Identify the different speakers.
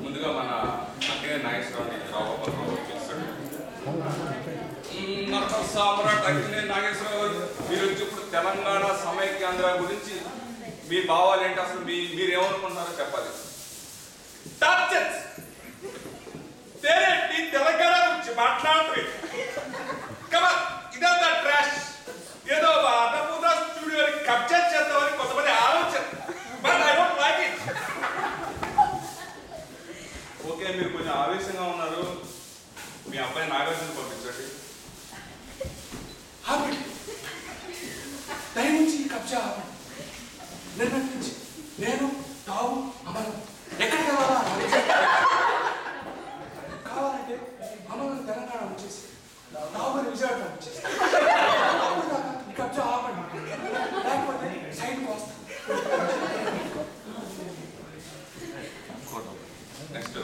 Speaker 1: ముందుగా మన అక్కే నాగేశ్వరరావు రావు నట సామ్రాట్ అక్కినే నాగేశ్వరరావు గారు, మీరు వచ్చి ఇప్పుడు తెలంగాణ సమైక్యాంధ్ర గురించి మీ భావాలు ఏంటి, అసలు మీరేమనుకుంటున్నారో చెప్పాలి. తెలంగాణ గురించి మాట్లాడుతుంది ఇదంతా ట్రాష్. ఏదో అన్నపూర్ణ స్టూడియోని కబ్జా చేద్దామని కొంతమంది ఆలోచన. But I don't like it. Okay, మీరు కొంచెం ఆవేశంగా ఉన్నారు, మీ అబ్బాయి నాగార్జున పంపించండి. ఆపండి, దయచేసి ఈ కబ్జా ఆపండి. నిర్ణయించి నేను తావు అమలు ఎక్కడికి వెళ్ళాలా కావాలంటే అమలు తెలంగాణ వచ్చేసి తావుని విజయవాడ వచ్చేసి ఈ కబ్జా ఆపండి, లేకపోతే సైడ్ వస్తాను. నెక్స్ట్